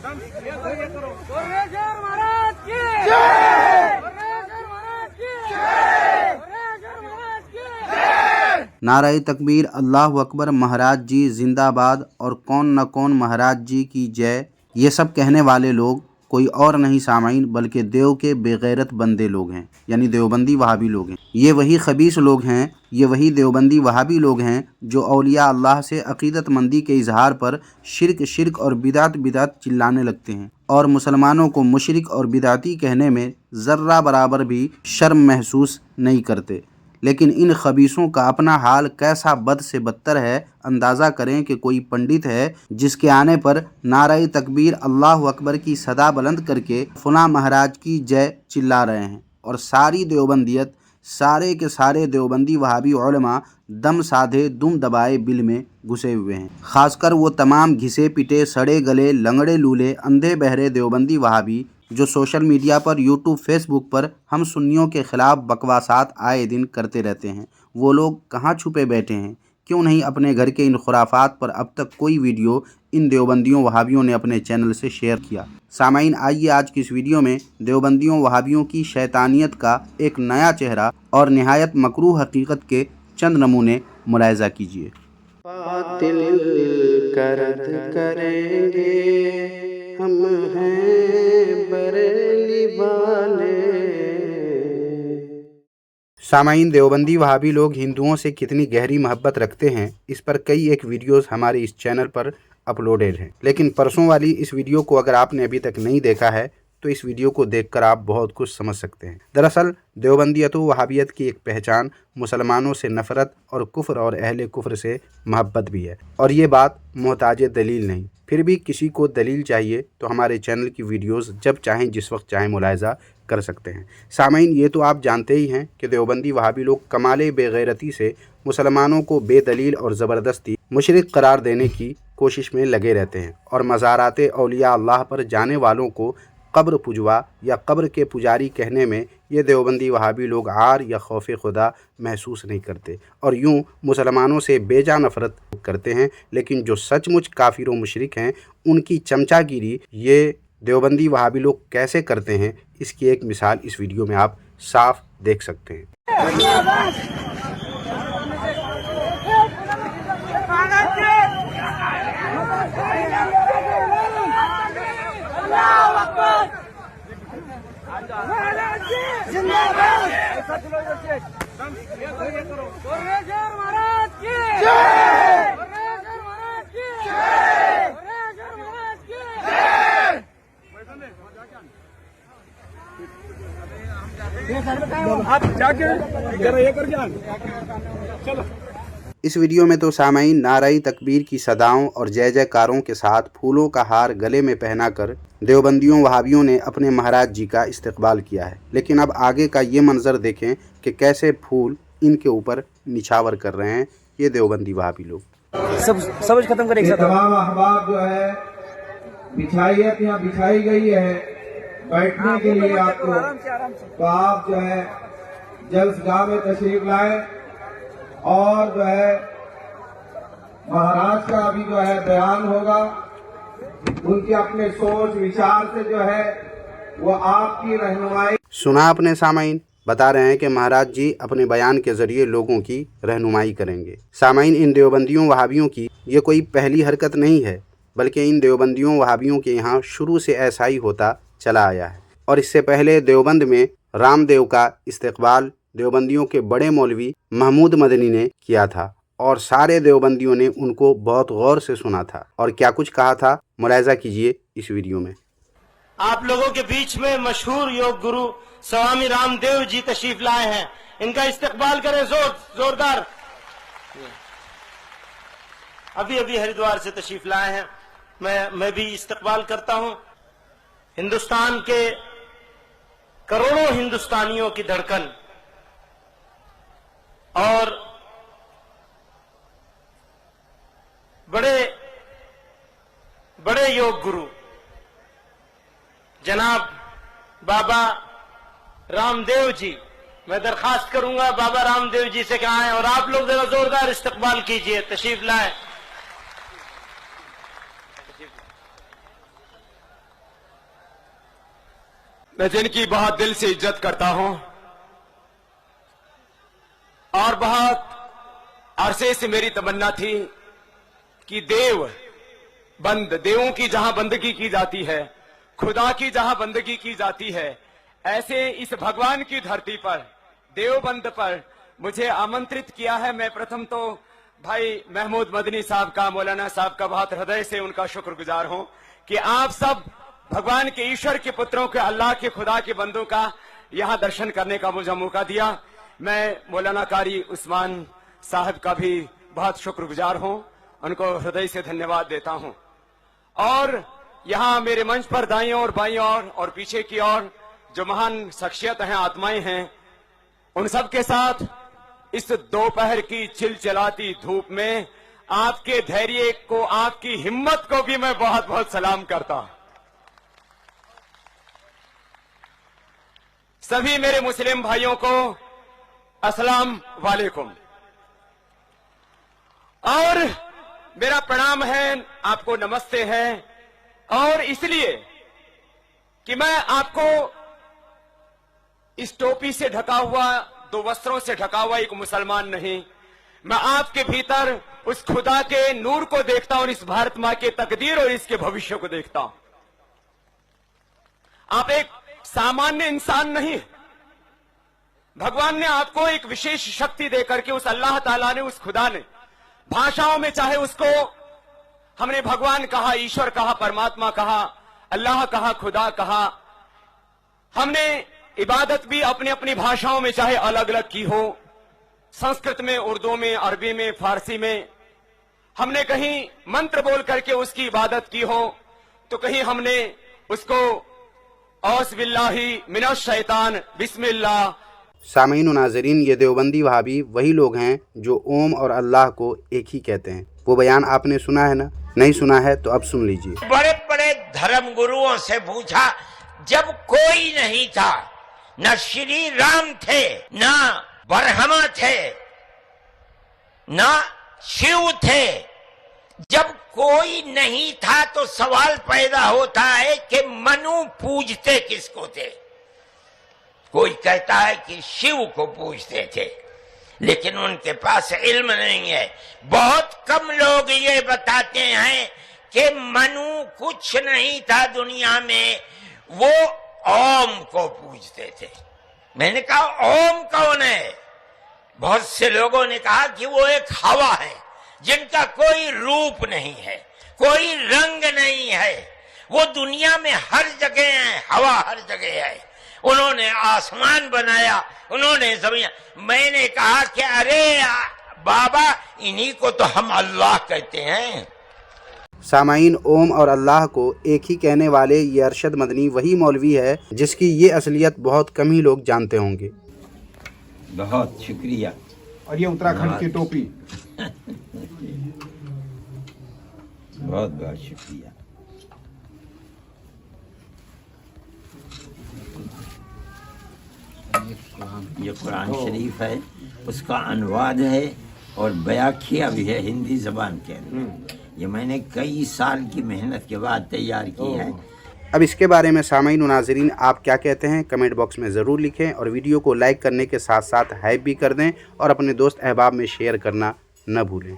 नारे तकबीर, अल्लाह अकबर, महाराज जी जिंदाबाद और कौन न कौन महाराज जी की जय, ये सब कहने वाले लोग कोई और नहीं सामाइन बल्कि देव के बेगैरत बंदे लोग हैं, यानी देवबंदी वहाबी लोग हैं। ये वही खबीस लोग हैं, ये वही देवबंदी वहाबी लोग हैं जो औलिया अल्लाह से अकीदतमंदी के इजहार पर शिरक शिरक और बिदात बिदात चिल्लाने लगते हैं और मुसलमानों को मुशरिक और बिदाती कहने में ज़र्रा बराबर भी शर्म महसूस नहीं करते। लेकिन इन खबीसों का अपना हाल कैसा बद से बदतर है, अंदाज़ा करें कि कोई पंडित है जिसके आने पर नारे तकबीर अल्लाह अकबर की सदा बुलंद करके फुला महाराज की जय चिल्ला रहे हैं और सारी देवबंदियत, सारे के सारे देवबंदी वहाबी उलमा दम साधे दुम दबाए बिल में घुसे हुए हैं। खासकर वो तमाम घिसे पिटे सड़े गले लंगड़े लूले अंधे बहरे देवबंदी वहाबी जो सोशल मीडिया पर, यूट्यूब, फेसबुक पर हम सुन्नियों के ख़िलाफ़ बकवासात आए दिन करते रहते हैं। वो लोग कहाँ छुपे बैठे हैं? क्यों नहीं अपने घर के इन खुराफात पर अब तक कोई वीडियो इन देवबंदियों वहाबियों ने अपने चैनल से शेयर किया? सामाइन, आइए आज की इस वीडियो में देवबंदियों वहाबियों की शैतानियत का एक नया चेहरा और निहायत मकरूह हकीकत के चंद नमूने मुलाहिज़ा कीजिए। बातिल करद करेंगे हम हैं बरेली वाले। सामाइन, देवबंदी वहाबी लोग हिंदुओं से कितनी गहरी मोहब्बत रखते हैं, इस पर कई एक वीडियोस हमारे इस चैनल पर अपलोडेड हैं। लेकिन परसों वाली इस वीडियो को अगर आपने अभी तक नहीं देखा है तो इस वीडियो को देखकर आप बहुत कुछ समझ सकते हैं। दरअसल देवबंदियत व वहाबियत की एक पहचान मुसलमानों से नफ़रत और कुफ्र और अहले कुफ्र से मोहब्बत भी है, और ये बात मोहताज दलील नहीं। फिर भी किसी को दलील चाहिए तो हमारे चैनल की वीडियोस जब चाहें जिस वक्त चाहें मुलाहिज़ा कर सकते हैं। सामाइन, ये तो आप जानते ही हैं कि देवबंदी वहाबी लोग कमाले बेगैरती से मुसलमानों को बेदलील और ज़बरदस्ती मुशरिक करार देने की कोशिश में लगे रहते हैं और मज़ारात औलिया अल्लाह पर जाने वालों को कब्र पुजवा या कब्र के पुजारी कहने में ये देवबंदी वहाबी लोग आर या खौफ खुदा महसूस नहीं करते और यूं मुसलमानों से बेजा नफ़रत करते हैं। लेकिन जो सचमुच काफिर व मुशरिक हैं उनकी चमचागिरी ये देवबंदी वहाबी लोग कैसे करते हैं, इसकी एक मिसाल इस वीडियो में आप साफ देख सकते हैं। आप जाके ये कर चलो। इस वीडियो में तो सामाइन नारे तकबीर की सदाओं और जय जयकारों के साथ फूलों का हार गले में पहनाकर देवबंदियों वहाबियों ने अपने महाराज जी का इस्तकबाल किया है। लेकिन अब आगे का ये मंजर देखें कि कैसे फूल इनके ऊपर निछावर कर रहे हैं ये देवबंदी वहाबी लोग। सब खत्म करें। तमाम अहबाब जो है बिछाइयत यहाँ बिछाई गई है बैठने के लिए आपको, तो आप जो है जलसगाह में तशरीफ लाए और जो है महाराज का अभी जो है बयान होगा, उनके अपने सोच विचार से जो है वो आपकी रहनुमाई। सुना अपने सामाइन, बता रहे हैं कि महाराज जी अपने बयान के जरिए लोगों की रहनुमाई करेंगे। सामाइन, इन देवबंदियों वहाबियों की ये कोई पहली हरकत नहीं है, बल्कि इन देवबंदियों वहाबियों के यहाँ शुरू से ऐसा ही होता चला आया है। और इससे पहले देवबंद में रामदेव का इस्तकबाल देवबंदियों के बड़े मौलवी महमूद मदनी ने किया था और सारे देवबंदियों ने उनको बहुत गौर से सुना था। और क्या कुछ कहा था, मुलाहिज़ा कीजिए इस वीडियो में। आप लोगों के बीच में मशहूर योग गुरु स्वामी रामदेव जी तशरीफ लाए हैं, इनका इस्तकबाल करें जोरदार। अभी अभी हरिद्वार से तशरीफ लाए हैं, मैं भी इस्तकबाल करता हूं। हिंदुस्तान के करोड़ों हिंदुस्तानियों की धड़कन और बड़े बड़े योग गुरु जनाब बाबा रामदेव जी, मैं दरखास्त करूंगा बाबा रामदेव जी से कहा है और आप लोग जरा जोरदार इस्तकबाल कीजिए, तशरीफ लाए। मैं जिनकी बहुत दिल से इज्जत करता हूं और बहुत अरसे से मेरी तमन्ना थी कि देवों की जहां बंदगी की जाती है, खुदा की जहां बंदगी की जाती है, ऐसे इस भगवान की धरती पर, देवबंद पर मुझे आमंत्रित किया है। मैं प्रथम तो भाई महमूद मदनी साहब का, मौलाना साहब का बहुत हृदय से उनका शुक्रगुजार हूं कि आप सब भगवान के, ईश्वर के पुत्रों के, अल्लाह के, खुदा के बंदों का यहां दर्शन करने का मुझे मौका दिया। मैं मौलाना कारी उस्मान साहब का भी बहुत शुक्रगुजार हूं, उनको हृदय से धन्यवाद देता हूं। और यहां मेरे मंच पर दाईं ओर, बाईं ओर और पीछे की ओर जो महान शख्सियत हैं, आत्माएं हैं, उन सब के साथ इस दोपहर की चिलचिलाती धूप में आपके धैर्य को, आपकी हिम्मत को भी मैं बहुत बहुत सलाम करता हूं। सभी मेरे मुस्लिम भाइयों को अस्सलाम वालेकुम और मेरा प्रणाम है, आपको नमस्ते है। और इसलिए कि मैं आपको इस टोपी से ढका हुआ, दो वस्त्रों से ढका हुआ एक मुसलमान नहीं, मैं आपके भीतर उस खुदा के नूर को देखता हूं और इस भारत मां के तकदीर और इसके भविष्य को देखता हूं। आप एक सामान्य इंसान नहीं, भगवान ने आपको एक विशेष शक्ति देकर के, उस अल्लाह ताला ने, उस खुदा ने, भाषाओं में चाहे उसको हमने भगवान कहा, ईश्वर कहा, परमात्मा कहा, अल्लाह कहा, खुदा कहा, हमने इबादत भी अपनी अपनी भाषाओं में चाहे अलग अलग की हो, संस्कृत में, उर्दू में, अरबी में, फारसी में, हमने कहीं मंत्र बोल करके उसकी इबादत की हो, तो कहीं हमने उसको औस बिल्लाही मिनश शैतान बिस्मिल्लाह। सामीन व नाज़रीन, ये देवबंदी वहाबी वही लोग हैं जो ओम और अल्लाह को एक ही कहते हैं। वो बयान आपने सुना है ना? नहीं सुना है तो अब सुन लीजिए। बड़े बड़े धर्म गुरुओं से पूछा, जब कोई नहीं था, न श्री राम थे, न ब्रह्मा थे, न शिव थे, जब कोई नहीं था तो सवाल पैदा होता है कि मनु पूजते किसको थे? कोई कहता है कि शिव को पूजते थे, लेकिन उनके पास इल्म नहीं है। बहुत कम लोग ये बताते हैं कि मनु कुछ नहीं था दुनिया में, वो ओम को पूजते थे। मैंने कहा ओम कौन है? बहुत से लोगों ने कहा कि वो एक हवा है जिनका कोई रूप नहीं है, कोई रंग नहीं है, वो दुनिया में हर जगह है, हवा हर जगह है। उन्होंने आसमान बनाया, उन्होंने जमीन। मैंने कहा कि अरे बाबा, इन्हीं को तो हम अल्लाह कहते हैं। सामाईन, ओम और अल्लाह को एक ही कहने वाले ये अरशद मदनी वही मौलवी है जिसकी ये असलियत बहुत कम ही लोग जानते होंगे। बहुत शुक्रिया। और ये उत्तराखंड की टोपी। बहुत बहुत शुक्रिया। ये कुरान शरीफ है, उसका अनुवाद है और व्याख्या भी है हिंदी जबान के अंदर। ये मैंने कई साल की मेहनत के बाद तैयार की है। अब इसके बारे में सामाईन व नाज़रीन आप क्या कहते हैं, कमेंट बॉक्स में ज़रूर लिखें और वीडियो को लाइक करने के साथ साथ हाइप भी कर दें और अपने दोस्त अहबाब में शेयर करना न भूलें।